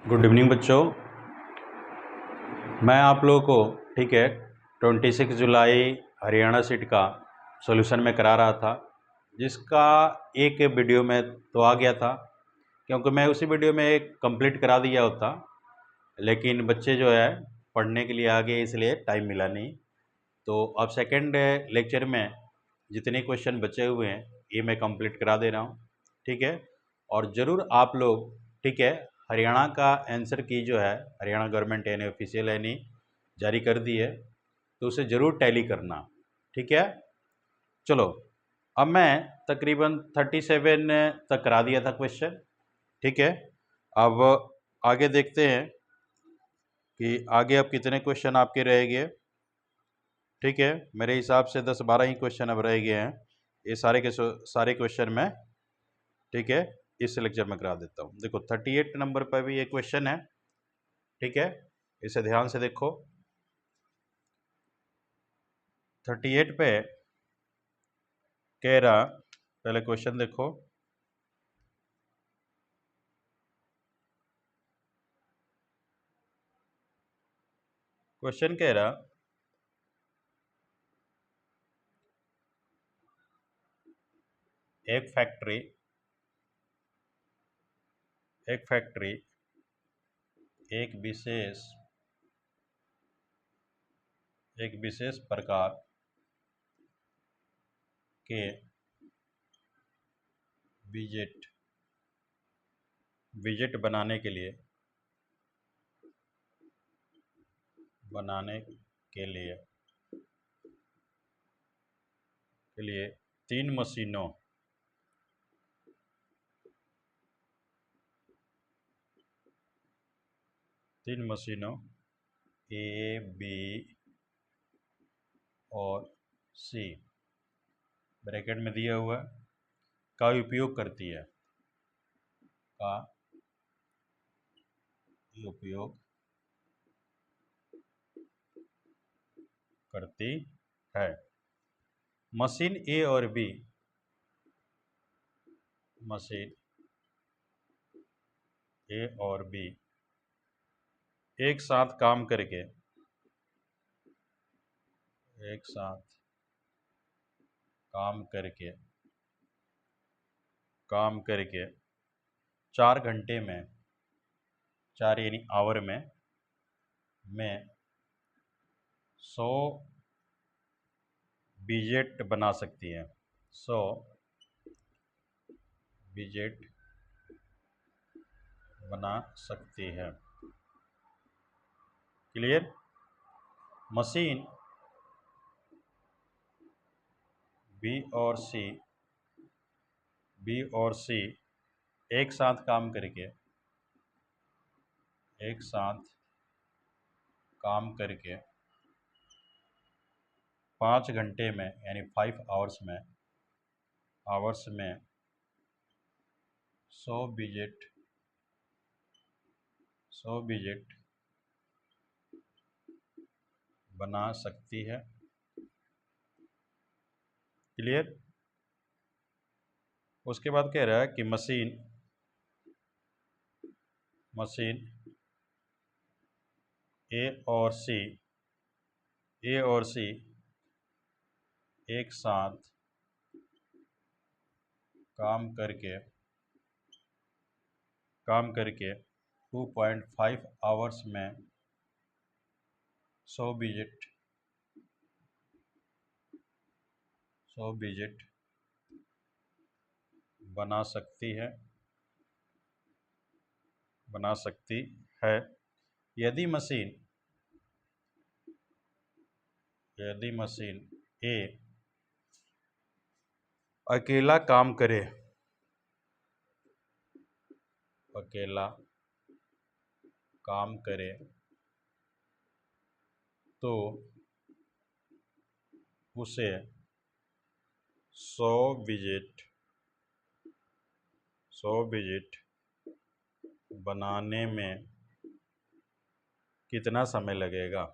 Good evening बच्चों। मैं आप लोगों को ठीक है 26 जुलाई हरियाणा सीट का सॉल्यूशन में करा रहा था, जिसका एक वीडियो में तो आ गया था, क्योंकि मैं उसी वीडियो में एक कंप्लीट करा दिया होता, लेकिन बच्चे जो है पढ़ने के लिए आ गए, इसलिए टाइम मिला नहीं। तो अब सेकंड लेक्चर में जितने क्वेश्चन बचे हुए हैं ये मैं कंप्लीट करा दे रहा हूँ, ठीक है। और ज़रूर आप लोग ठीक है हरियाणा का आंसर की जो है हरियाणा गवर्नमेंट यानी ऑफिशियल यानी जारी कर दी है, तो उसे ज़रूर टैली करना, ठीक है। चलो, अब मैं तकरीबन 37 तक करा दिया था क्वेश्चन, ठीक है। अब आगे देखते हैं कि आगे अब कितने क्वेश्चन आपके रह गए, ठीक है। मेरे हिसाब से 10-12 ही क्वेश्चन अब रह गए हैं। ये सारे के सारे क्वेश्चन मैं ठीक है इस लेक्चर में करा देता हूँ। देखो 38 नंबर पर भी एक क्वेश्चन है, ठीक है, इसे ध्यान से देखो। 38 पे कह रहा, पहले क्वेश्चन देखो। क्वेश्चन कह रहा एक फैक्ट्री एक विशेष प्रकार के विजेट बनाने के लिए तीन मशीनों ए, बी और सी ब्रैकेट में दिया हुआ का उपयोग करती है, है। मशीन ए और बी एक साथ काम करके 4 घंटे में, 4 यानी आवर में 100 विजेट बना सकती है। 100 विजेट बना सकती है। क्लियर? मशीन बी और सी एक साथ काम करके 5 घंटे में यानी 5 आवर्स में 100 विजेट बना सकती है। क्लियर? उसके बाद कह रहा है कि मशीन ए और सी एक साथ काम करके 2.5 आवर्स में 100 विजेट बना सकती है। यदि मशीन ए अकेला काम करे तो उसे 100 विजेट बनाने में कितना समय लगेगा?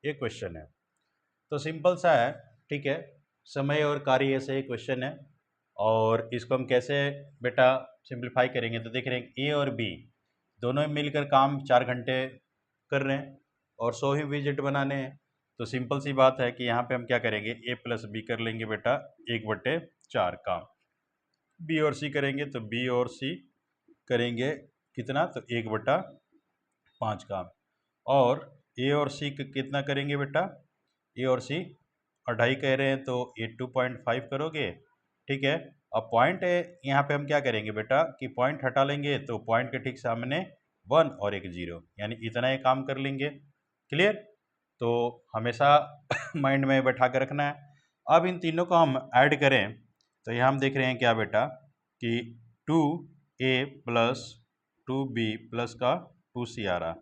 ये क्वेश्चन है। तो सिंपल सा है, ठीक है। समय और कार्य से क्वेश्चन है और इसको हम कैसे बेटा सिंप्लीफाई करेंगे। तो देख रहे हैं ए और बी दोनों मिलकर काम 4 घंटे कर रहे हैं और 100 ही विजिट बनाने हैं। तो सिंपल सी बात है कि यहाँ पे हम क्या करेंगे, ए प्लस बी कर लेंगे बेटा 1/4 काम। बी और सी करेंगे तो बी और सी करेंगे कितना, तो 1/5 काम। और ए और सी कितना करेंगे बेटा, ए और सी 2.5 कह रहे हैं तो ये 2.5 करोगे, ठीक है। अब पॉइंट यहाँ पे हम क्या करेंगे बेटा कि पॉइंट हटा लेंगे तो पॉइंट के ठीक सामने 1 और एक 0, यानी इतना ही काम कर लेंगे। क्लियर, तो हमेशा माइंड में बैठा कर रखना है। अब इन तीनों को हम ऐड करें तो यहाँ हम देख रहे हैं क्या बेटा कि 2a प्लस 2b प्लस का 2c आ रहा,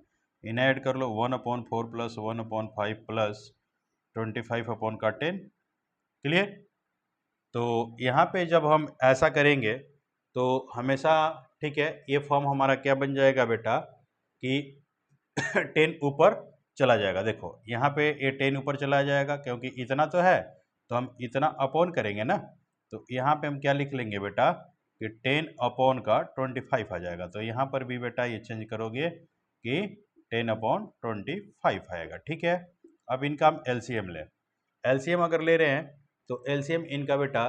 इन्हें ऐड कर लो 1/4 प्लस 1/5 प्लस 25/10। क्लियर, तो यहाँ पे जब हम ऐसा करेंगे तो हमेशा, ठीक है, ये फॉर्म हमारा क्या बन जाएगा बेटा कि 10 ऊपर चला जाएगा। देखो यहाँ पे ये 10 ऊपर चला जाएगा क्योंकि इतना तो है, तो हम इतना अपॉन करेंगे ना, तो यहाँ पे हम क्या लिख लेंगे बेटा कि 10 अपॉन का 25 आ जाएगा। तो यहाँ पर भी बेटा ये चेंज करोगे कि 10/25 आएगा, ठीक है। अब इनका हम एलसीएम लें, एलसीएम अगर ले रहे हैं तो एलसीएम इनका बेटा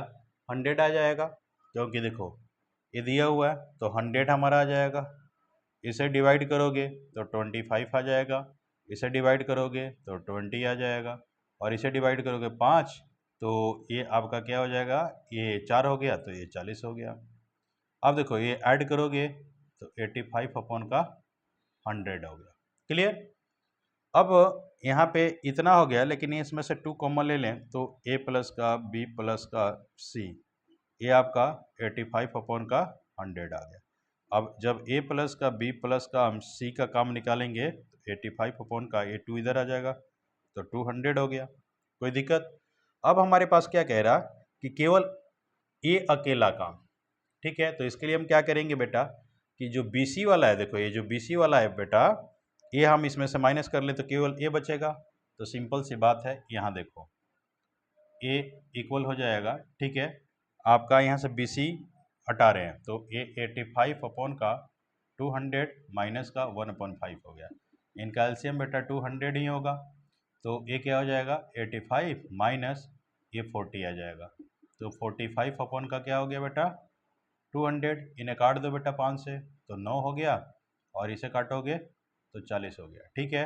100 आ जाएगा, क्योंकि देखो ये दिया हुआ है तो 100 हमारा आ जाएगा। इसे डिवाइड करोगे तो 25 आ जाएगा, इसे डिवाइड करोगे तो 20 आ जाएगा, और इसे डिवाइड करोगे 5 तो ये आपका क्या हो जाएगा, ये 4 हो गया तो ये 40 हो गया। अब देखो ये ऐड करोगे तो 85/100 हो गया। क्लियर, अब यहाँ पे इतना हो गया, लेकिन इसमें से 2 कॉमन ले लें तो a प्लस का b प्लस का c, ये आपका 85/100 आ गया। अब जब a प्लस का b प्लस का हम c का काम निकालेंगे तो 85 का ये 2 इधर आ जाएगा तो 200 हो गया। कोई दिक्कत। अब हमारे पास क्या कह रहा कि केवल a अकेला काम, ठीक है। तो इसके लिए हम क्या करेंगे बेटा कि जो BC वाला है, देखो ये जो BC वाला है बेटा, ये हम इसमें से माइनस कर ले तो केवल a बचेगा। तो सिंपल सी बात है, यहाँ देखो a इक्वल हो जाएगा, ठीक है। आपका यहाँ से BC हटा रहे हैं तो a 85 का 200 माइनस का 1/5 हो गया। इनका एलसीएम बेटा 200 ही होगा, तो ये क्या हो जाएगा 85 माइनस ये 40 आ जाएगा। तो 45 का क्या हो गया बेटा 200, इन्हें काट दो बेटा 5 से तो 9 हो गया, और इसे काटोगे तो 40 हो गया, ठीक है।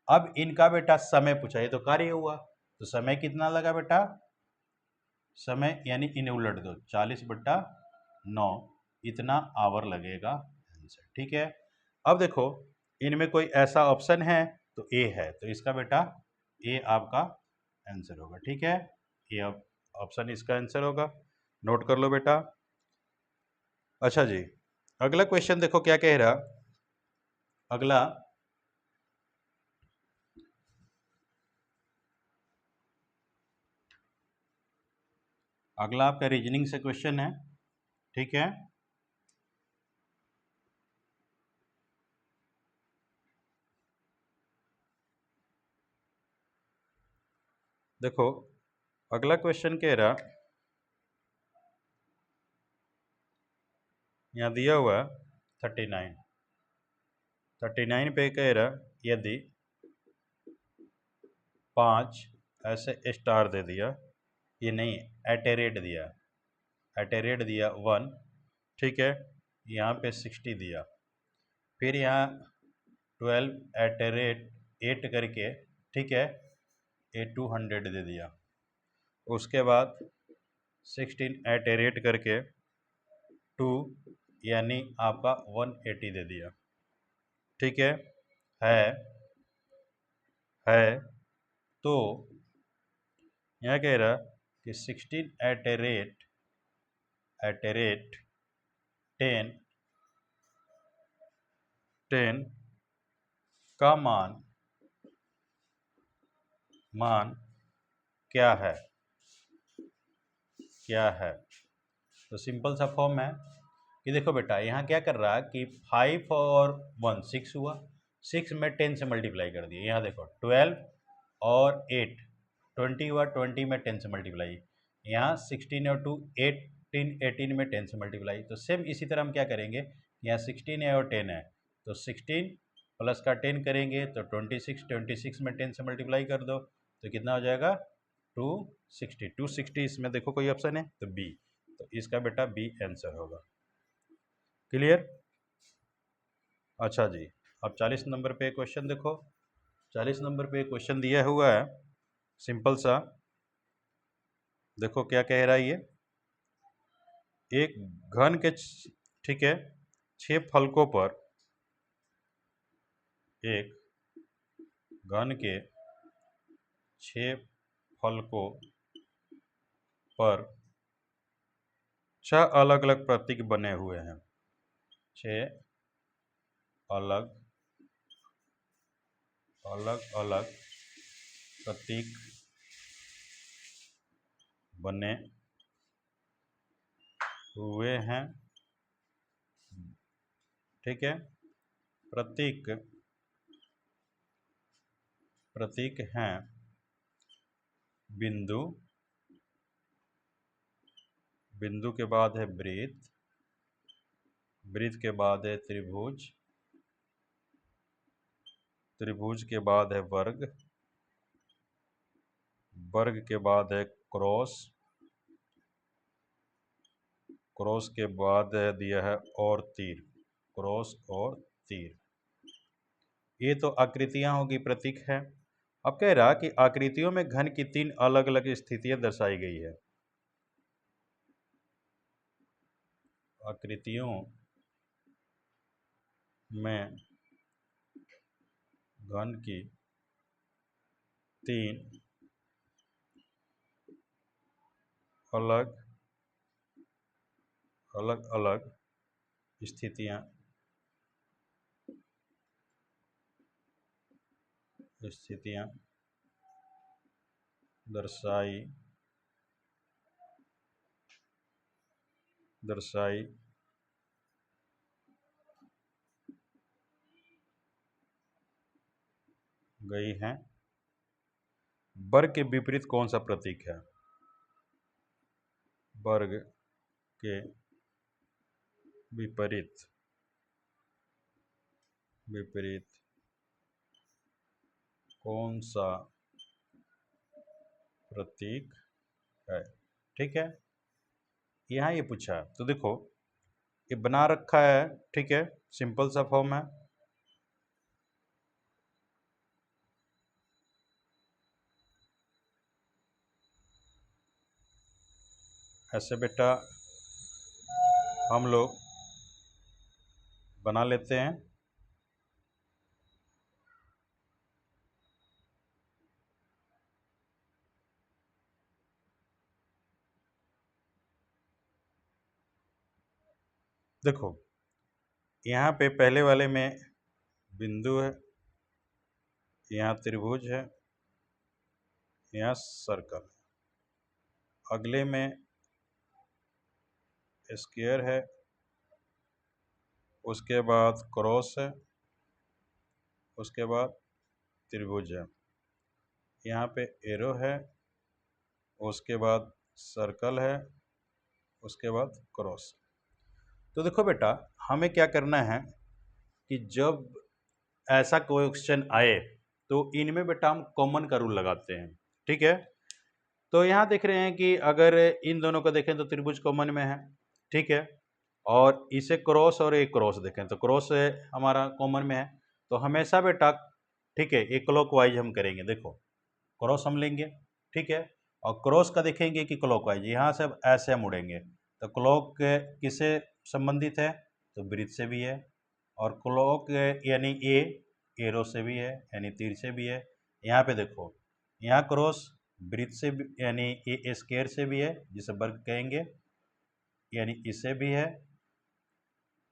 अब इनका बेटा समय पूछा, ये तो कार्य हुआ, तो समय कितना लगा बेटा, समय यानी इन्हें उलट दो 40/9, इतना आवर लगेगा आंसर, ठीक है। अब देखो इनमें कोई ऐसा ऑप्शन है तो ए है, तो इसका बेटा ए आपका आंसर होगा, ठीक है। ये अब ऑप्शन इसका आंसर होगा, नोट कर लो बेटा। अच्छा जी, अगला क्वेश्चन देखो क्या कह रहा। अगला आपका रीजनिंग से क्वेश्चन है, ठीक है। देखो अगला क्वेश्चन कह रहा, यहाँ दिया हुआ 39 पे कह रहा यदि 5 ऐसे स्टार दे दिया, ये नहीं एट ए रेट दिया, एट ए रेट दिया 1, ठीक है। यहाँ पे 60 दिया, फिर यहाँ 12 एट ए रेट 8 करके, ठीक है, ये 200 दे दिया। उसके बाद 16 एट ए रेट करके 2 यानी आपका 180 दे दिया, ठीक है। है तो यहाँ कह रहा कि 16 एट ए रेट 10 का मान क्या है, तो सिंपल सा फॉर्म है कि देखो बेटा यहाँ क्या कर रहा है कि 5 और 1 6 हुआ, 6 में 10 से मल्टीप्लाई कर दिया। यहाँ देखो 12 और 8 20 हुआ, 20 में 10 से मल्टीप्लाई, यहाँ 16 और 2 18 में 10 से मल्टीप्लाई, तो सेम इसी तरह हम क्या करेंगे, यहाँ 16 है और 10 है, तो 16 प्लस का 10 करेंगे तो 26 में 10 से मल्टीप्लाई कर दो तो कितना हो जाएगा 260। इसमें देखो कोई ऑप्शन है तो बी, तो इसका बेटा बी आंसर होगा। क्लियर? अच्छा जी, अब 40 नंबर पे क्वेश्चन देखो। 40 नंबर पे क्वेश्चन दिया हुआ है सिंपल सा, देखो क्या कह रहा है ये। एक घन के ठीक है 6 फलकों पर, एक घन के 6 फलकों पर 6 अलग अलग प्रतीक बने हुए हैं। 6 अलग अलग प्रतीक बने हुए हैं। ठीक है, प्रतीक हैं बिंदु, बिंदु के बाद है वृत्त, वृत्त के बाद है त्रिभुज, त्रिभुज के बाद है वर्ग, वर्ग के बाद है क्रॉस, क्रॉस के बाद है दिया है और तीर, क्रॉस और तीर। ये तो आकृतियां होगी, प्रतीक है। अब कह रहा कि आकृतियों में घन की 3 अलग अलग स्थितियां दर्शाई गई है। आकृतियों में घन की 3 अलग अलग स्थितियां दर्शाई गई हैं। वर्ग के विपरीत कौन सा प्रतीक है? वर्ग के विपरीत कौन सा प्रतीक है? ठीक है, यहाँ ये पूछा है तो देखो ये बना रखा है। ठीक है, सिंपल सा फॉर्म है। ऐसे बेटा हम लोग बना लेते हैं। देखो यहाँ पे पहले वाले में बिंदु है, यहाँ त्रिभुज है, यहाँ सर्कल, अगले में स्क्वायर है, उसके बाद क्रॉस है, उसके बाद त्रिभुज है, यहाँ पे एरो है, उसके बाद सर्कल है, उसके बाद क्रॉस। तो देखो बेटा हमें क्या करना है कि जब ऐसा क्वेश्चन आए तो इनमें बेटा हम कॉमन का रूल लगाते हैं। ठीक है, तो यहाँ देख रहे हैं कि अगर इन दोनों को देखें तो त्रिभुज कॉमन में है। ठीक है, और इसे क्रॉस और एक क्रॉस देखें तो क्रॉस हमारा कॉमन में है। तो हमेशा बेटा ठीक है एक क्लॉकवाइज हम करेंगे। देखो क्रॉस हम लेंगे, ठीक है, और क्रॉस का देखेंगे कि क्लॉकवाइज यहाँ से ऐसे हम उड़ेंगे तो क्लॉक किससे संबंधित है? तो वृत्त से भी है, और क्लॉक यानी ए एरो से भी है, यानी तीर से भी है। यहाँ पे देखो यहाँ क्रॉस वृत्त से भी यानी ए स्क्वायर से भी है जिसे वर्ग कहेंगे, यानी इससे भी है।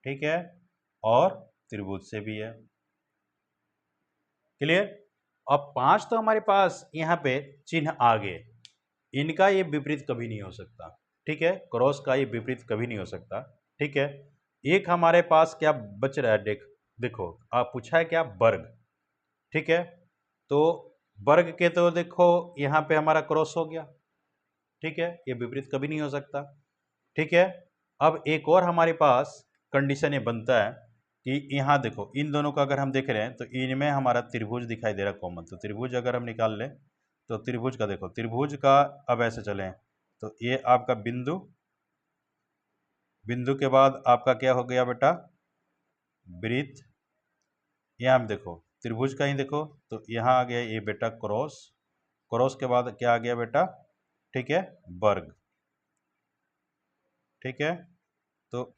ठीक है, और त्रिभुज से भी है। क्लियर? अब 5 तो हमारे पास यहाँ पे चिन्ह आ गए, इनका ये विपरीत कभी नहीं हो सकता। ठीक है, क्रॉस का ये विपरीत कभी नहीं हो सकता। ठीक है, एक हमारे पास क्या बच रहा है? देखो आप पूछा है क्या? वर्ग। ठीक है, तो वर्ग के तो देखो यहाँ पे हमारा क्रॉस हो गया। ठीक है, ये विपरीत कभी नहीं हो सकता। ठीक है, अब एक और हमारे पास कंडीशन ये बनता है कि यहाँ देखो इन दोनों का अगर हम देख रहे हैं तो इनमें हमारा त्रिभुज दिखाई दे रहा है कॉमन, तो त्रिभुज अगर हम निकाल लें तो त्रिभुज का देखो, त्रिभुज का अब ऐसे चलें तो ये आपका बिंदु, बिंदु के बाद आपका क्या हो गया बेटा, वृत्त। यहाँ हम देखो त्रिभुज का ही देखो तो यहाँ आ गया ये बेटा क्रॉस, क्रॉस के बाद क्या आ गया बेटा, ठीक है, वर्ग। ठीक है, तो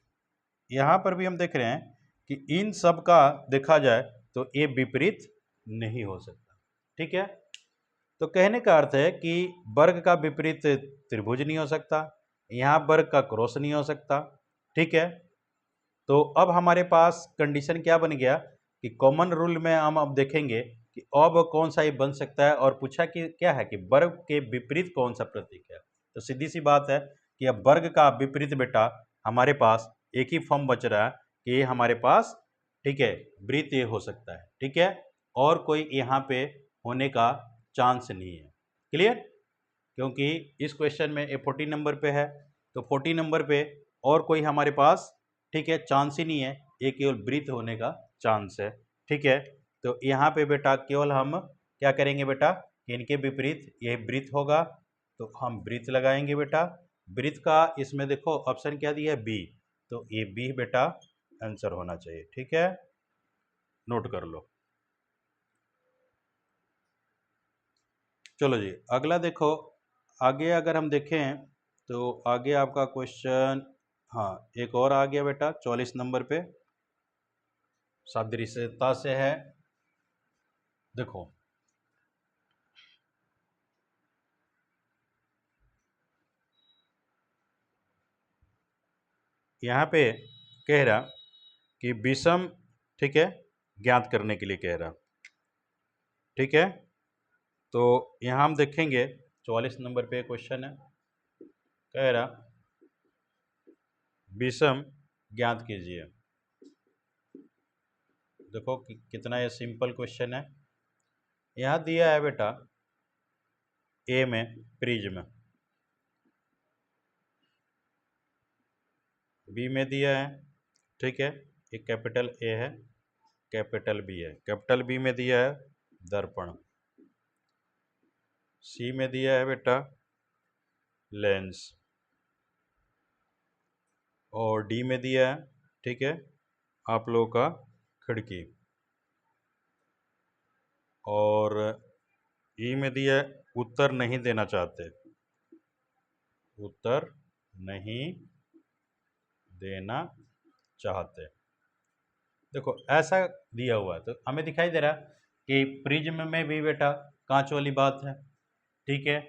यहाँ पर भी हम देख रहे हैं कि इन सब का देखा जाए तो ये विपरीत नहीं हो सकता। ठीक है, तो कहने का अर्थ है कि वर्ग का विपरीत त्रिभुज नहीं हो सकता, यहाँ वर्ग का क्रॉस नहीं हो सकता। ठीक है, तो अब हमारे पास कंडीशन क्या बन गया कि कॉमन रूल में हम अब देखेंगे कि अब कौन सा ये बन सकता है, और पूछा कि क्या है कि वर्ग के विपरीत कौन सा प्रतीक है। तो सीधी सी बात है कि अब वर्ग का विपरीत बेटा हमारे पास एक ही फॉर्म बच रहा है कि ये हमारे पास, ठीक है, वृत्त ये हो सकता है। ठीक है, और कोई यहाँ पे होने का चांस नहीं है। क्लियर, क्योंकि इस क्वेश्चन में 40 नंबर पे है, तो 40 नंबर पे और कोई हमारे पास, ठीक है, चांस ही नहीं है, ये केवल वृत्त होने का चांस है। ठीक है, तो यहाँ पे बेटा केवल हम क्या करेंगे बेटा कि इनके विपरीत ये वृत्त होगा, तो हम वृत्त लगाएंगे बेटा। वृत्त का इसमें देखो ऑप्शन क्या दिया है, बी, तो ये बी बेटा आंसर होना चाहिए। ठीक है, नोट कर लो। चलो जी, अगला देखो, आगे अगर हम देखें तो आगे आपका क्वेश्चन, हाँ एक और आ गया बेटा 44 नंबर पे, सादृश्यता से है। देखो यहाँ पे कह रहा कि विषम, ठीक है, ज्ञात करने के लिए कह रहा। ठीक है, तो यहाँ हम देखेंगे 44 नंबर पे क्वेश्चन है, कह रहा विषम ज्ञात कीजिए। देखो कि कितना ये सिंपल क्वेश्चन है। यहाँ दिया है बेटा ए में प्रिज्म, बी में दिया है, ठीक है, एक कैपिटल ए है, कैपिटल बी है, कैपिटल बी में दिया है दर्पण, सी में दिया है बेटा लेंस, और डी में दिया है, ठीक है, आप लोगों का खिड़की, और ई में दिया है उत्तर नहीं देना चाहते, उत्तर नहीं देना चाहते। देखो ऐसा दिया हुआ है तो हमें दिखाई दे रहा कि प्रिज्म में भी बेटा कांच वाली बात है, ठीक है,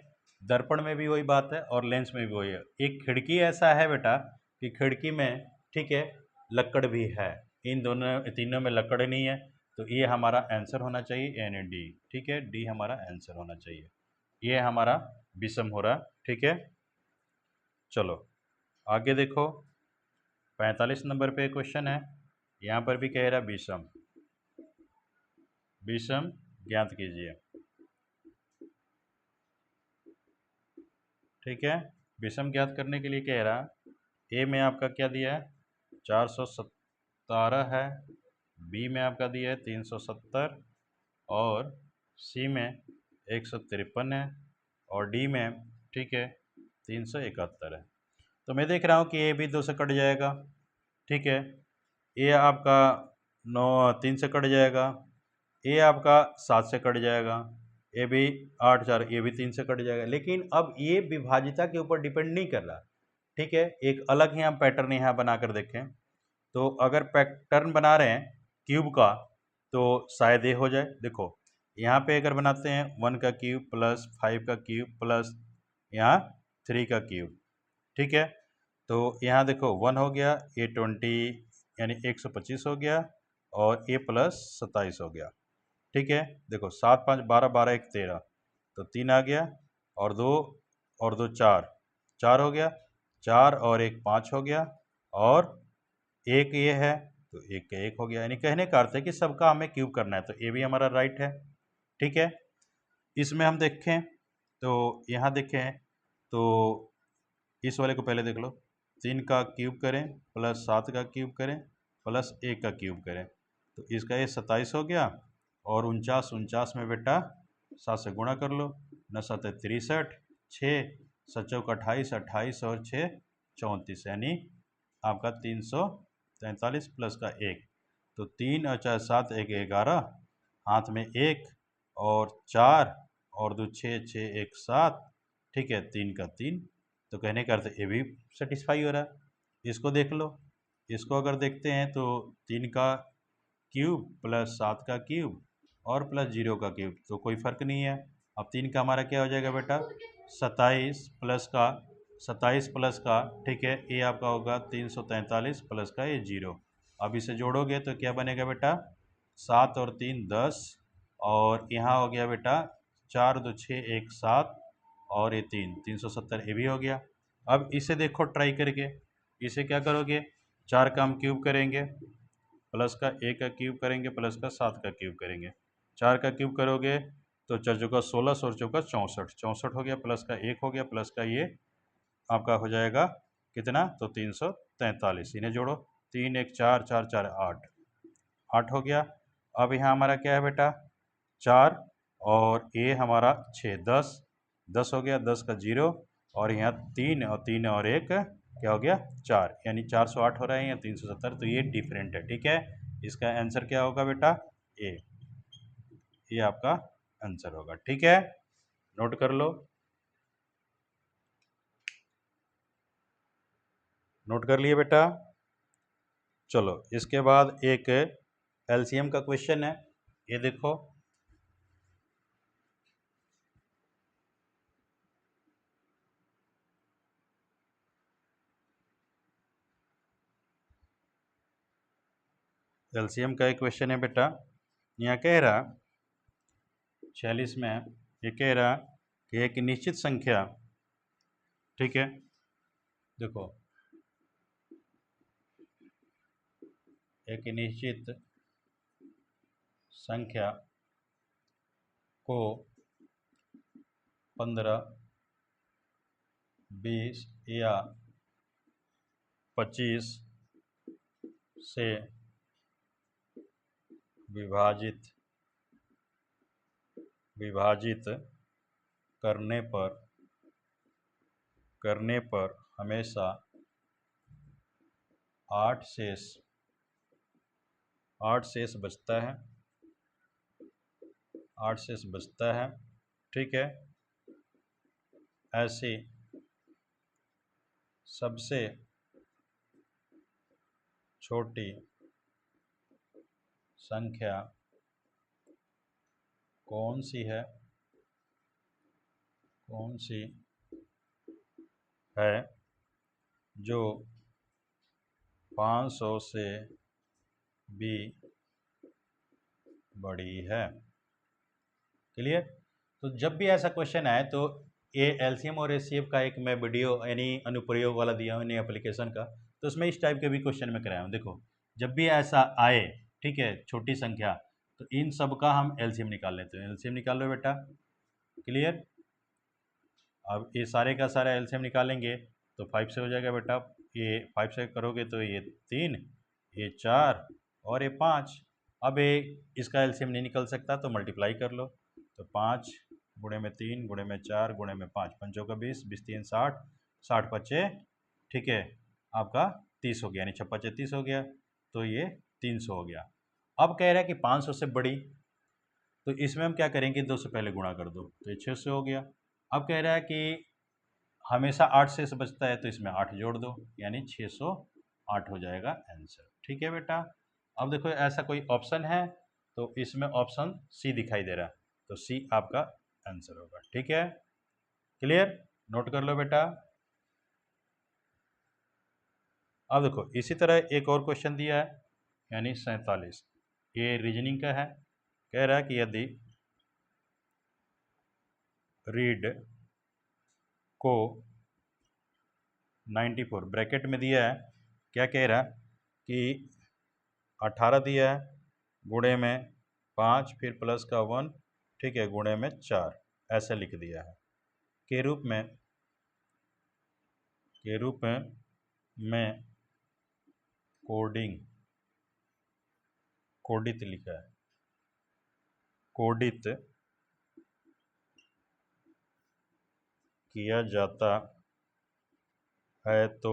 दर्पण में भी वही बात है और लेंस में भी वही है। एक खिड़की ऐसा है बेटा कि खिड़की में, ठीक है, लक्कड़ भी है, इन दोनों तीनों में लक्कड़ नहीं है, तो ये हमारा आंसर होना चाहिए यानी डी। ठीक है, डी हमारा आंसर होना चाहिए, ये हमारा विषम हो रहा। ठीक है, चलो आगे देखो 45 नंबर पे क्वेश्चन है, यहाँ पर भी कह रहा विषम, विषम ज्ञात कीजिए। ठीक है, विषम ज्ञात करने के लिए कह रहा, ए में आपका क्या दिया है 417 है, बी में आपका दिया है 370, और सी में 153 है, और डी में, ठीक है, 371 है। तो मैं देख रहा हूँ कि ये भी 2 से कट जाएगा, ठीक है, ये आपका 9 3 से कट जाएगा, ये आपका 7 से कट जाएगा, ये भी 8 4, ये भी 3 से कट जाएगा। लेकिन अब ये विभाजिता के ऊपर डिपेंड नहीं कर रहा। ठीक है, एक अलग ही हम पैटर्न यहाँ बनाकर देखें, तो अगर पैटर्न बना रहे हैं क्यूब का तो शायद ये हो जाए। देखो यहाँ पे अगर बनाते हैं 1 का क्यूब प्लस 5 का क्यूब प्लस यहाँ 3 का क्यूब, ठीक है, तो यहाँ देखो 1 हो गया, ये 20 यानी 125 हो गया, और ये प्लस 27 हो गया। ठीक है, देखो 7 5 12 12 1 13, तो 3 आ गया, और 2 और 2 4, 4 हो गया, 4 और 1 5 हो गया, और एक ये है तो एक का एक हो गया। यानी कहने का अर्थ है कि सबका हमें क्यूब करना है, तो ये भी हमारा राइट है। ठीक है, इसमें हम देखें तो यहाँ देखें तो इस वाले को पहले देख लो, 3 का क्यूब करें प्लस 7 का क्यूब करें प्लस 1 का क्यूब करें, तो इसका ये 27 हो गया। और 49 में बेटा 7 से गुणा कर लो, 9 7 63, 6 7 चौक 28, 28 और 6 34, यानी आपका 343 प्लस का 1, तो 3 और 4 7 1 11, हाथ में 1 और 4 और 2 6 6 1 7, ठीक है, 3 का 3, तो कहने का अर्थ ये भी सेटिस्फाई हो रहा है। इसको देख लो, इसको अगर देखते हैं तो 3 का क्यूब प्लस 7 का क्यूब और प्लस 0 का क्यूब, तो कोई फ़र्क नहीं है। अब 3 का हमारा क्या हो जाएगा बेटा, 27 प्लस का, ठीक है, ये आपका होगा 343 प्लस का ये 0। अब इसे जोड़ोगे तो क्या बनेगा बेटा, 7 और 3 10, और यहाँ हो गया बेटा 4 2 6 1 7 और ये 370, ये भी हो गया। अब इसे देखो ट्राई करके, इसे क्या करोगे, 4 का हम क्यूब करेंगे प्लस का 1 का क्यूब करेंगे प्लस का 7 का क्यूब करेंगे, 4 का क्यूब करोगे तो 4 चौका 16 और चौका 64, 64 हो गया, प्लस का 1 हो गया, प्लस का ये आपका हो जाएगा कितना, तो 343, इन्हें जोड़ो, 3 1 4 4 4 8, 8 हो गया। अब यहाँ हमारा क्या है बेटा, 4 और ये हमारा 6 10, 10 हो गया, 10 का 0 और यहाँ 3 और 3 और 1 क्या हो गया 4, यानी 408 हो रहा है या 370, तो ये डिफरेंट है, ठीक है। इसका आंसर क्या होगा बेटा, ए, ये आपका आंसर होगा, ठीक है, नोट कर लो, नोट कर लिए बेटा। चलो इसके बाद एक एलसीएम का क्वेश्चन है, ये देखो, एलसीएम का एक क्वेश्चन है बेटा, यहाँ कह रहा 46 में ये कह रहा कि एक निश्चित संख्या, ठीक है, देखो एक निश्चित संख्या को 15 20 या 25 से विभाजित करने पर हमेशा 8 शेष बचता है, 8 शेष बचता है, ठीक है। ऐसी सबसे छोटी संख्या कौन सी है जो 500 से भी बड़ी है, क्लियर। तो जब भी ऐसा क्वेश्चन आए तो ये एलसीएम और एचसीएफ का एक मैं वीडियो यानी अनुप्रयोग वाला दिया हूँ एप्लीकेशन का, तो उसमें इस टाइप के भी क्वेश्चन में कराया हूँ। देखो जब भी ऐसा आए, ठीक है, छोटी संख्या, तो इन सब का हम एलसीएम निकाल लेते हैं। एलसीएम निकाल लो बेटा, क्लियर। अब ये सारे का सारा एलसीएम निकालेंगे तो 5 से हो जाएगा बेटा, ये 5 से करोगे तो ये 3, ये 4 और ये 5। अब ये इसका एलसीएम नहीं निकल सकता तो मल्टीप्लाई कर लो, तो 5 गुणे में 3 गुणे में 4 गुणे में 5, 5 का 20, 20 3 60, 60 पच्चे, ठीक है, आपका 30 हो गया, यानी 6 पच्चे 30 हो गया, तो ये 300 हो गया। अब कह रहा है कि 500 से बड़ी, तो इसमें हम क्या करेंगे, 2 से पहले गुणा कर दो, तो ये 600 हो गया। अब कह रहा है कि हमेशा 8 शेष बचता है, तो इसमें 8 जोड़ दो, यानी 608 हो जाएगा आंसर, ठीक है बेटा। अब देखो ऐसा कोई ऑप्शन है तो इसमें ऑप्शन सी दिखाई दे रहा है, तो सी आपका आंसर होगा, ठीक है, क्लियर, नोट कर लो बेटा। अब देखो इसी तरह एक और क्वेश्चन दिया है, यानी 47, ये रीजनिंग का है। कह रहा है कि यदि रीड को 94 ब्रैकेट में दिया है, क्या कह रहा है कि 18 दिया है, गुणे में 5 फिर प्लस का 1, ठीक है, गुणे में 4, ऐसे लिख दिया है के रूप में के रूप में कोडित लिखा है, कोडित किया जाता है तो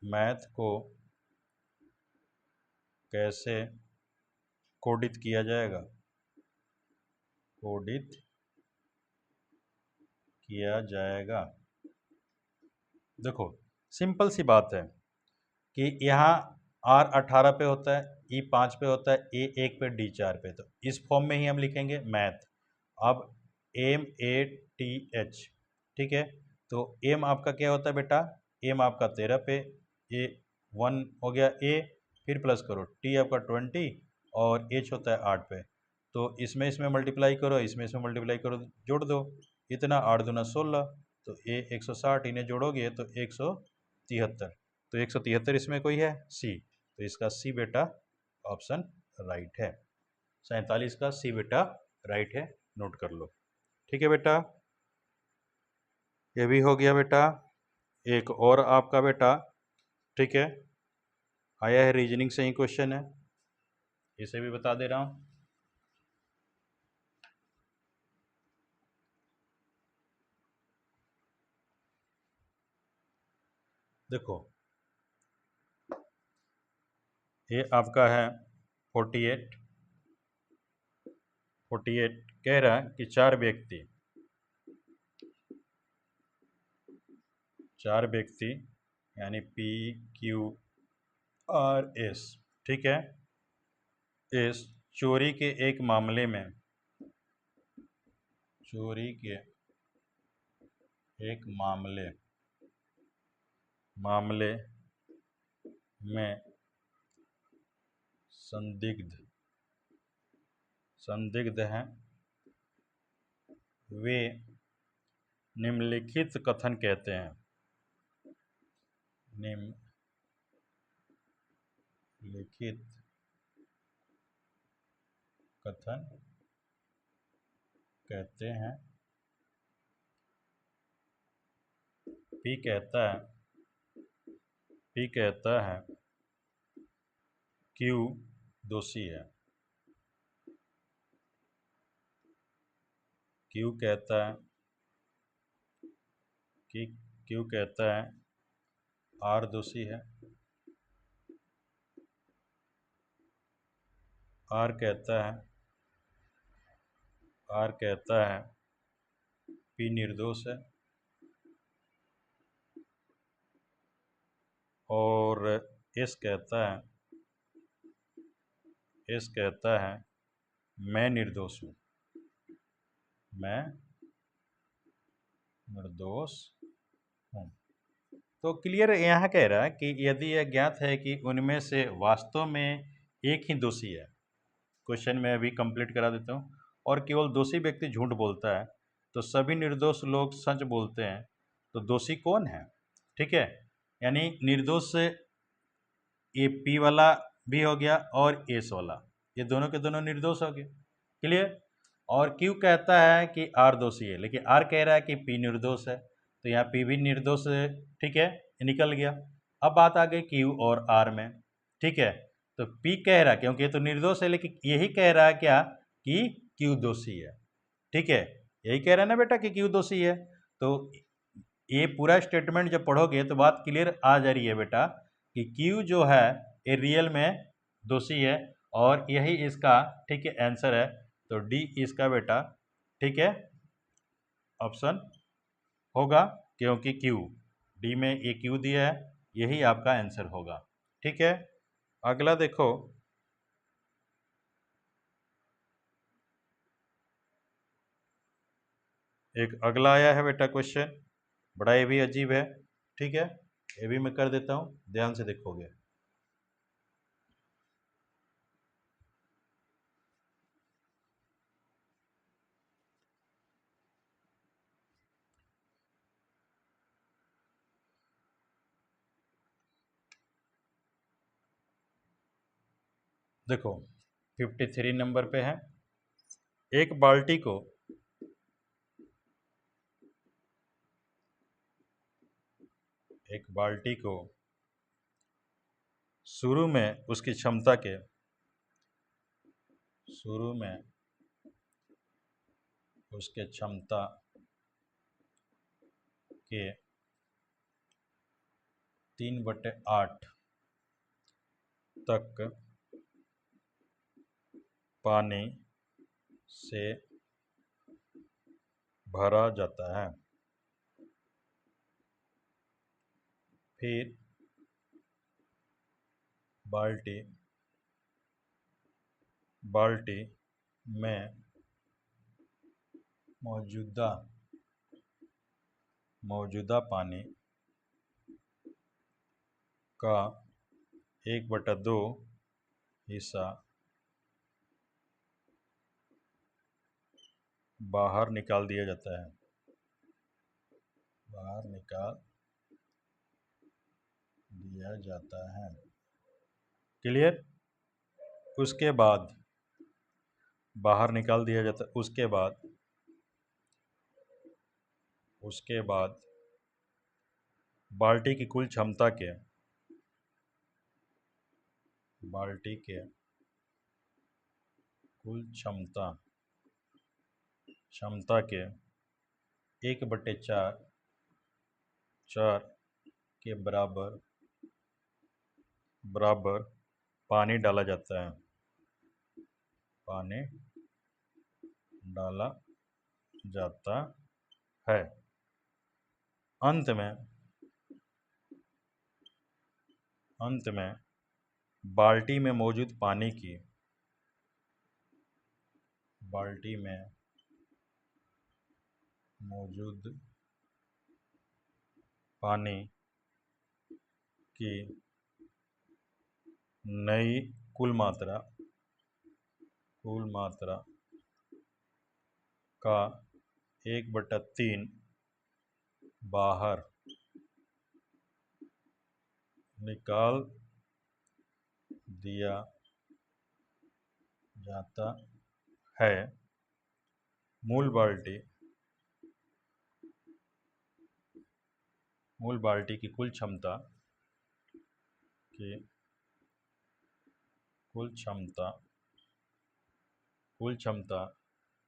मैथ को कैसे कोडित किया जाएगा? कोडित किया जाएगा। देखो सिंपल सी बात है कि यहाँ R18 पे होता है, E5 पे होता है, A1 पे, D4 पे, तो इस फॉर्म में ही हम लिखेंगे मैथ। अब MATH, ठीक है, तो M आपका क्या होता है बेटा? M आपका 13 पे, A1 हो गया A, फिर प्लस करो, T आपका 20 और H होता है 8 पे, तो इसमें मल्टीप्लाई करो, इसमें मल्टीप्लाई करो, जोड़ दो, इतना 8 दूना 16, तो A 160, इन्हें जोड़ोगे तो 173, तो 173 इसमें कोई है C, तो इसका C बेटा ऑप्शन राइट है। 47 का C बेटा राइट है, नोट कर लो। ठीक है बेटा, ये भी हो गया बेटा। एक और आपका बेटा, ठीक है, आया है, रीजनिंग से ही क्वेश्चन है, इसे भी बता दे रहा हूँ। देखो ये आपका है 48 कह रहा है कि चार व्यक्ति यानी PQRS, ठीक है, इस चोरी के एक मामले में में संदिग्ध हैं, वे निम्नलिखित कथन कहते हैं, निम्नलिखित कथन कहते हैं। P कहता है Q दोषी है, Q कहता है R दोषी है, R कहता है P निर्दोष है, और S कहता है मैं निर्दोष हूँ, तो क्लियर यहाँ कह रहा है कि यदि यह ज्ञात है कि उनमें से वास्तव में एक ही दोषी है, क्वेश्चन में अभी कंप्लीट करा देता हूँ, और केवल दोषी व्यक्ति झूठ बोलता है, तो सभी निर्दोष लोग सच बोलते हैं, तो दोषी कौन है? ठीक है, यानी निर्दोष ये P वाला भी हो गया और S वाला, ये दोनों के दोनों निर्दोष हो गए। क्लियर? और Q कहता है कि R दोषी है, लेकिन R कह रहा है कि P निर्दोष है, तो यहाँ P भी निर्दोष है, ठीक है, निकल गया। अब बात आ गई Q और R में, ठीक है, तो P कह रहा है, क्योंकि ये तो निर्दोष है, लेकिन यही कह रहा है क्या कि Q दोषी है, ठीक है, यही कह रहा है ना बेटा कि Q दोषी है। तो ये पूरा स्टेटमेंट जब पढ़ोगे तो बात क्लियर आ जा रही है बेटा कि Q जो है ये रियल में दोषी है, और यही इसका, ठीक है, आंसर है, तो D इसका बेटा, ठीक है, ऑप्शन होगा, क्योंकि Q D में ये Q दिया है, यही आपका आंसर होगा। ठीक है, अगला देखो, एक अगला आया है बेटा क्वेश्चन, बड़ा ये भी अजीब है, ठीक है, ये भी मैं कर देता हूँ, ध्यान से देखोगे। देखो 53 नंबर पे है, एक बाल्टी को एक बाल्टी को शुरू में उसकी क्षमता के 3/8 तक पानी से भरा जाता है। फिर बाल्टी में मौजूदा पानी का 1/2 हिस्सा बाहर निकाल दिया जाता है। क्लियर? उसके बाद बाहर निकाल दिया जाता है। उसके बाद बाल्टी की कुल क्षमता के 1/4 के बराबर पानी डाला जाता है। अंत में बाल्टी में मौजूद पानी की नई कुल मात्रा का 1/3 बाहर निकाल दिया जाता है। मूल बाल्टी की कुल क्षमता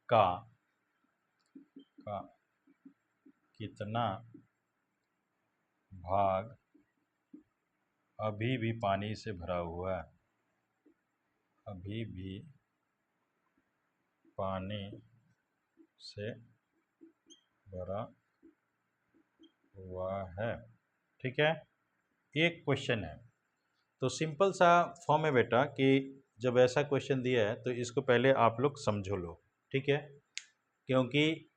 का कितना भाग अभी भी पानी से भरा हुआ है। ठीक है, एक क्वेश्चन है तो सिंपल सा फॉर्म है बेटा कि जब ऐसा क्वेश्चन दिया है तो इसको पहले आप लोग समझो लो। ठीक है, क्योंकि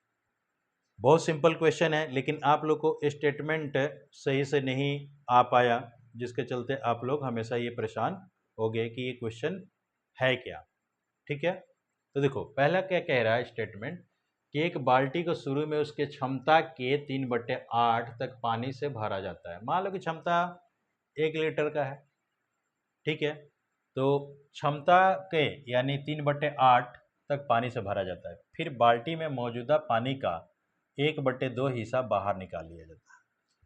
बहुत सिंपल क्वेश्चन है लेकिन आप लोग को स्टेटमेंट सही से नहीं आ पाया, जिसके चलते आप लोग हमेशा ये परेशान हो गए कि ये क्वेश्चन है क्या। ठीक है, तो देखो पहला क्या कह रहा है स्टेटमेंट कि एक बाल्टी को शुरू में उसके क्षमता के 3/8 तक पानी से भरा जाता है। मान लो कि क्षमता 1 लीटर का है। ठीक है, तो क्षमता के यानी 3/8 तक पानी से भरा जाता है। फिर बाल्टी में मौजूदा पानी का 1/2 हिस्सा बाहर निकाल लिया जाता है।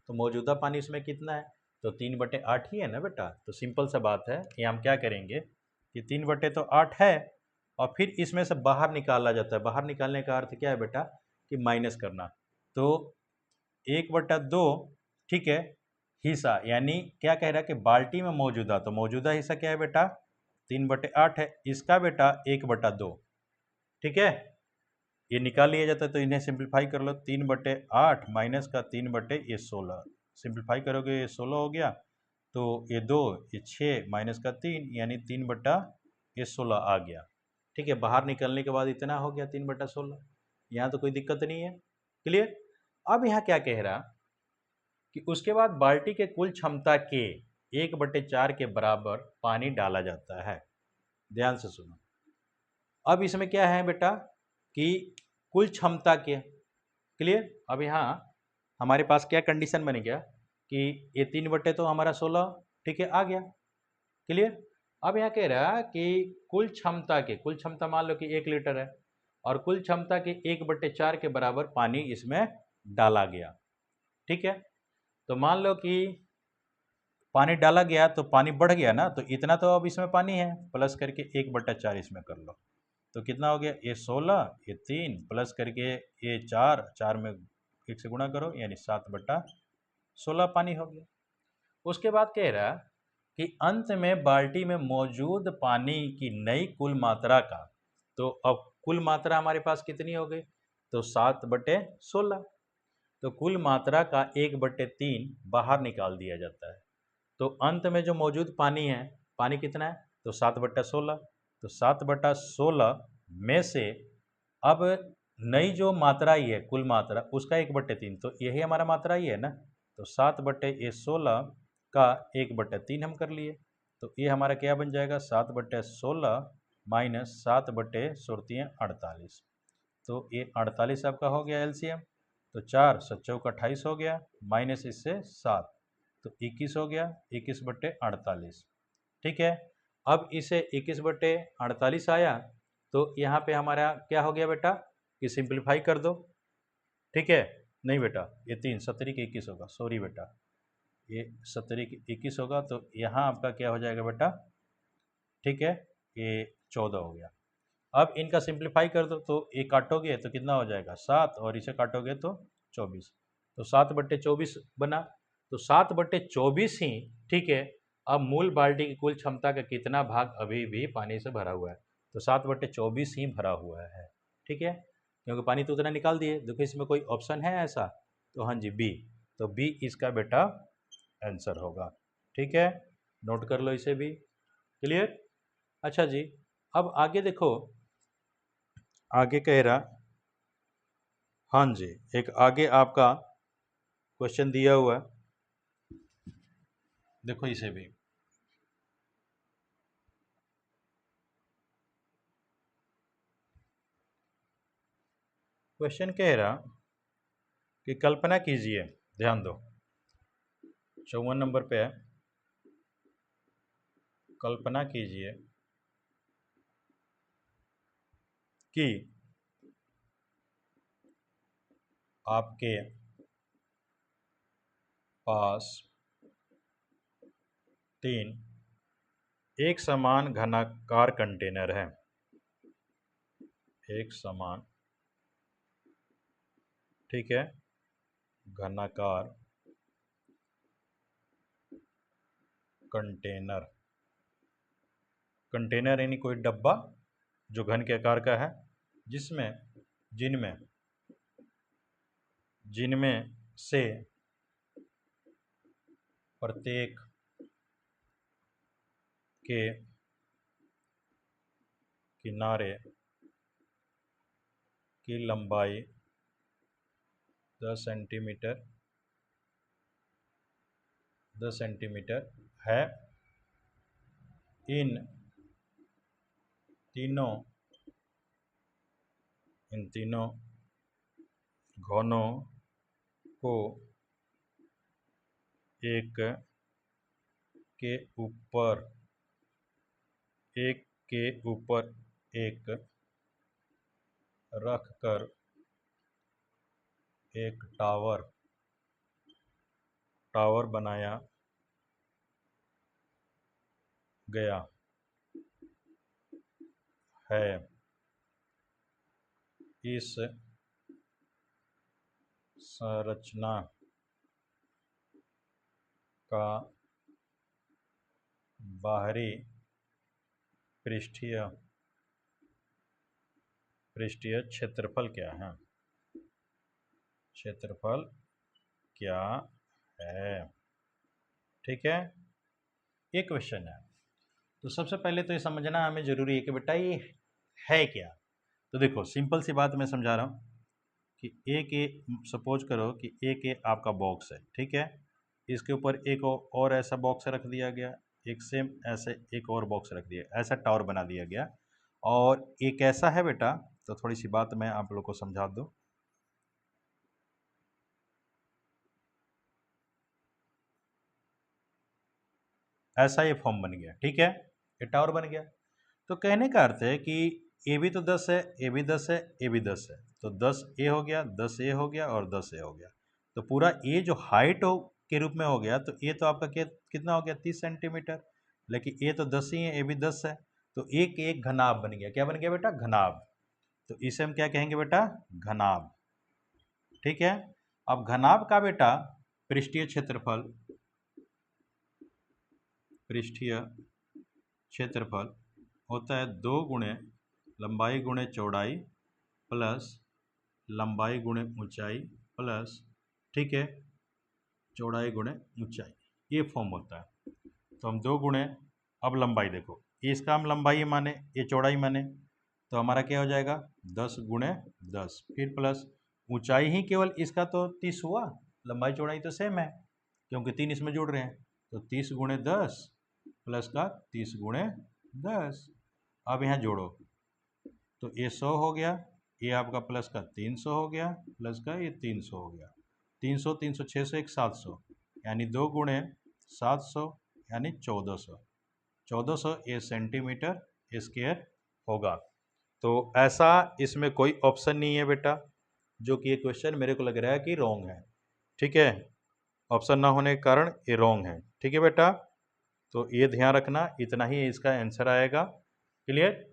तो मौजूदा पानी इसमें कितना है? तो 3/8 ही है ना बेटा। तो सिंपल सा बात है कि हम क्या करेंगे कि 3/8 है और फिर इसमें से बाहर निकाला जाता है। बाहर निकालने का अर्थ क्या है बेटा कि माइनस करना। तो 1/2 ठीक है हिस्सा, यानी क्या कह रहा है कि बाल्टी में मौजूदा, तो मौजूदा हिस्सा क्या है बेटा 3/8 है, इसका बेटा 1/2। ठीक है, ये निकाल लिया जाता है तो इन्हें सिंप्लीफाई कर लो। 3/8 माइनस का 3/16 सिंप्लीफाई करोगे ये 16 हो गया, तो ये 2 ये 6 माइनस का 3 यानी 3/16 आ गया। ठीक है, बाहर निकलने के बाद इतना हो गया 3/16। यहाँ तो कोई दिक्कत नहीं है। क्लियर? अब यहाँ क्या कह रहा कि उसके बाद बाल्टी के कुल क्षमता के 1/4 के बराबर पानी डाला जाता है। ध्यान से सुनो, अब इसमें क्या है बेटा कि कुल क्षमता के। क्लियर? अब यहाँ हमारे पास क्या कंडीशन बन गया कि ये 3/2 तो हमारा 16 ठीक है आ गया। क्लियर? अब यहाँ कह रहा कि कुल क्षमता मान लो कि 1 लीटर है और कुल क्षमता के 1/4 के बराबर पानी इसमें डाला गया। ठीक है, तो मान लो कि पानी डाला गया तो पानी बढ़ गया ना, तो इतना तो अब इसमें पानी है, प्लस करके 1/4 इसमें कर लो, तो कितना हो गया, ये 16, ये 3 प्लस करके ये 4, 4 में 1 से गुणा करो, यानी 7/16 पानी हो गया। उसके बाद कह रहा कि अंत में बाल्टी में मौजूद पानी की नई कुल मात्रा का, तो अब कुल मात्रा हमारे पास कितनी हो गई, तो 7/16, तो कुल मात्रा का 1/3 बाहर निकाल दिया जाता है। तो अंत में जो मौजूद पानी है, पानी कितना है, तो 7/16, तो 7/16 में से अब नई जो मात्रा ही है, कुल मात्रा, उसका 1/3, तो यही हमारा मात्रा ही है ना, तो 7/16 का 1/3 हम कर लिए, तो ये हमारा क्या बन जाएगा, 7/16 माइनस 7/48, तो ये 48 आपका हो गया एलसीएम, तो 4 7 चौक 28 हो गया, माइनस इससे 7, तो 21 हो गया, 21/48। ठीक है, अब इसे 21/48 आया, तो यहाँ पे हमारा क्या हो गया बेटा, कि सिंप्लीफाई कर दो। ठीक है, नहीं बेटा, ये 3 70 के 21 होगा, सॉरी बेटा, ये 70 के 21 होगा, तो यहाँ आपका क्या हो जाएगा बेटा, ठीक है, ये 14 हो गया। अब इनका सिंप्लीफाई कर दो, तो ये काटोगे तो कितना हो जाएगा 7, और इसे काटोगे तो 24, तो 7/24 बना, तो 7/24 ही, ठीक है। अब मूल बाल्टी की कुल क्षमता का कितना भाग अभी भी पानी से भरा हुआ है, तो 7/24 ही भरा हुआ है। ठीक है, क्योंकि पानी तो उतना निकाल दिए, देखो इसमें कोई ऑप्शन है ऐसा, तो हाँ जी बी, तो बी इसका बेटा आंसर होगा। ठीक है, नोट कर लो इसे भी, क्लियर। अच्छा जी, अब आगे देखो, आगे कह रहा, हाँ जी, एक आगे आपका क्वेश्चन दिया हुआ है, देखो इसे भी। क्वेश्चन कह रहा कि कल्पना कीजिए, ध्यान दो, 54 नंबर पे है, कल्पना कीजिए कि आपके पास 3 एक समान घनाकार कंटेनर है, एक समान, ठीक है, घनाकार कंटेनर, कंटेनर यानी कोई डब्बा जो घन के आकार का है, जिसमें जिनमें जिनमें से प्रत्येक के किनारे की लंबाई 10 सेंटीमीटर है। इन तीनों घनों को एक के ऊपर एक रखकर एक टावर बनाया गया है। इस संरचना का बाहरी पृष्ठीय क्षेत्रफल क्या है, क्षेत्रफल क्या है। ठीक है, ये क्वेश्चन है, तो सबसे पहले तो ये समझना हमें जरूरी है कि बेटा ये है क्या। तो देखो सिंपल सी बात मैं समझा रहा हूँ कि एक ये सपोज करो कि एक ये आपका बॉक्स है, ठीक है, इसके ऊपर एक और ऐसा बॉक्स रख दिया गया, एक सेम ऐसे एक और बॉक्स रख दिया, ऐसा टावर बना दिया गया, और ये कैसा है बेटा, तो थोड़ी सी बात मैं आप लोग को समझा दूँ। ऐसा ये फॉर्म बन गया, ठीक है, ये टावर बन गया। तो कहने का अर्थ है कि ए भी तो 10 है, ए भी 10 है, ए भी 10 है, तो 10 ए हो गया, 10 ए हो गया और 10 ए हो गया, तो पूरा ये जो हाइट हो के रूप में हो गया, तो ये तो आपका कितना हो गया 30 सेंटीमीटर, लेकिन ये तो 10 ही है, ये भी 10 है, तो एक एक घनाभ बन गया। क्या बन गया बेटा? घनाभ। तो इसे हम क्या कहेंगे बेटा? घनाभ। ठीक है। अब घनाभ का बेटा पृष्ठीय क्षेत्रफल होता है 2 गुणे लंबाई गुणे चौड़ाई प्लस लंबाई गुणे ऊंचाई प्लस, ठीक है, चौड़ाई गुणे ऊंचाई, ये फॉर्म होता है। तो हम 2 गुणे, अब लंबाई देखो, इसका हम लंबाई माने, ये चौड़ाई माने, तो हमारा क्या हो जाएगा 10 गुणे 10, फिर प्लस ऊंचाई ही केवल इसका तो 30 हुआ, लंबाई चौड़ाई तो सेम है क्योंकि 3 इसमें जुड़ रहे हैं, तो 30 गुणे 10 प्लस का 30 गुणे 10। अब यहाँ जोड़ो तो ये 100 हो गया, ये आपका प्लस का 300 हो गया, प्लस का ये 300 हो गया, 300 300 600 एक 700, यानी 2 गुणे 700 यानी 1400 ये सेंटीमीटर स्क्वायर होगा। तो ऐसा इसमें कोई ऑप्शन नहीं है बेटा, जो कि ये क्वेश्चन मेरे को लग रहा है कि रॉन्ग है। ठीक है, ऑप्शन ना होने के कारण ये रॉन्ग है। ठीक है बेटा, तो ये ध्यान रखना, इतना ही इसका आंसर आएगा। क्लियर।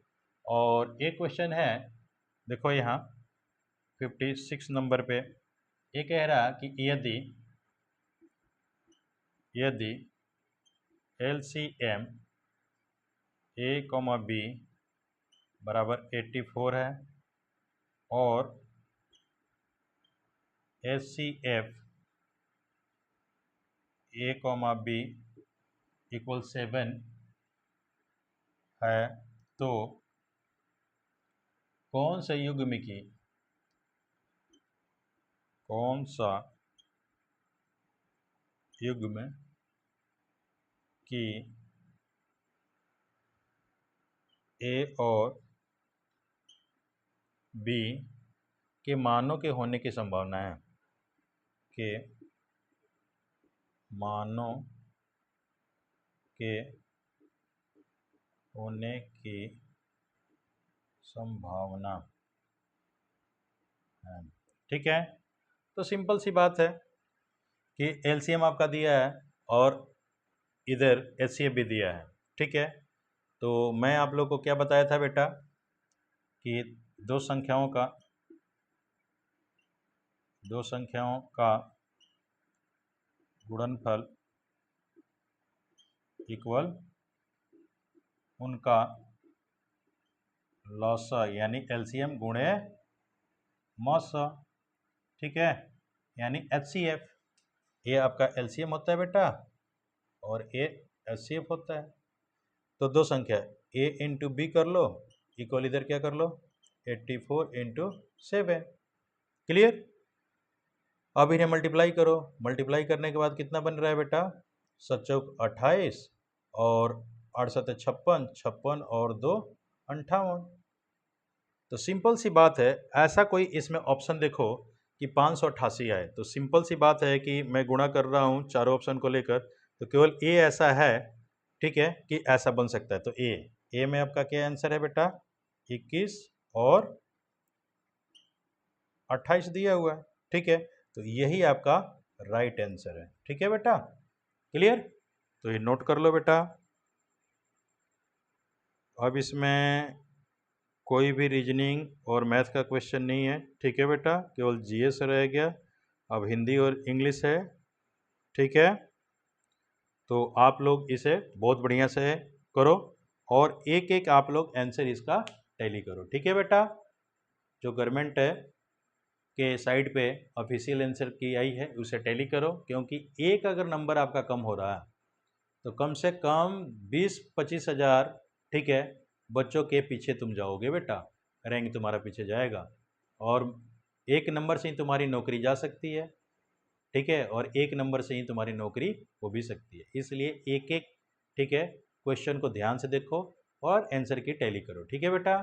और एक क्वेश्चन है, देखो यहाँ 56 नंबर पे ये कह रहा कि यदि LCM A, B बराबर 84 है और HCF A, B इक्वल 7 है, तो कौन सा युग्म की A और B के मानों के होने की संभावना है, के मानों के होने की संभावना है। ठीक है, तो सिंपल सी बात है कि LCM आपका दिया है और इधर HCF भी दिया है। ठीक है, तो मैं आप लोग को क्या बताया था बेटा कि दो संख्याओं का गुणनफल इक्वल उनका लॉसा यानी LCM गुणे मौसा। ठीक है, यानी HCF, ये आपका LCM होता है बेटा और ये HCF होता है। तो दो संख्या A इंटू बी कर लो, इक्वल इधर क्या कर लो 84 इंटू 7। क्लियर। अब इन्हें मल्टीप्लाई करो, मल्टीप्लाई करने के बाद कितना बन रहा है बेटा 7 चौक 28 और 8 7 56, 56 और 2 58। तो सिंपल सी बात है, ऐसा कोई इसमें ऑप्शन देखो कि 588 आए, तो सिंपल सी बात है कि मैं गुणा कर रहा हूँ चारों ऑप्शन को लेकर, तो केवल ए ऐसा है, ठीक है, कि ऐसा बन सकता है। तो ए में आपका क्या आंसर है बेटा 21 और 28 दिया हुआ है। ठीक है, तो यही आपका राइट आंसर है। ठीक है बेटा, क्लियर। तो ये नोट कर लो बेटा। अब इसमें कोई भी रीजनिंग और मैथ का क्वेश्चन नहीं है। ठीक है बेटा, केवल जीएस रह गया। अब हिंदी और इंग्लिश है। ठीक है, तो आप लोग इसे बहुत बढ़िया से करो और एक एक आप लोग आंसर इसका टैली करो। ठीक है बेटा, जो गवर्नमेंट है के साइड पे ऑफिशियल आंसर की आई है उसे टैली करो, क्योंकि एक अगर नंबर आपका कम हो रहा है तो कम से कम 20-25 हज़ार, ठीक है, बच्चों के पीछे तुम जाओगे बेटा, रैंक तुम्हारा पीछे जाएगा और एक नंबर से ही तुम्हारी नौकरी जा सकती है। ठीक है, और एक नंबर से ही तुम्हारी नौकरी हो भी सकती है। इसलिए एक एक, ठीक है, क्वेश्चन को ध्यान से देखो और आंसर की टैली करो। ठीक है बेटा।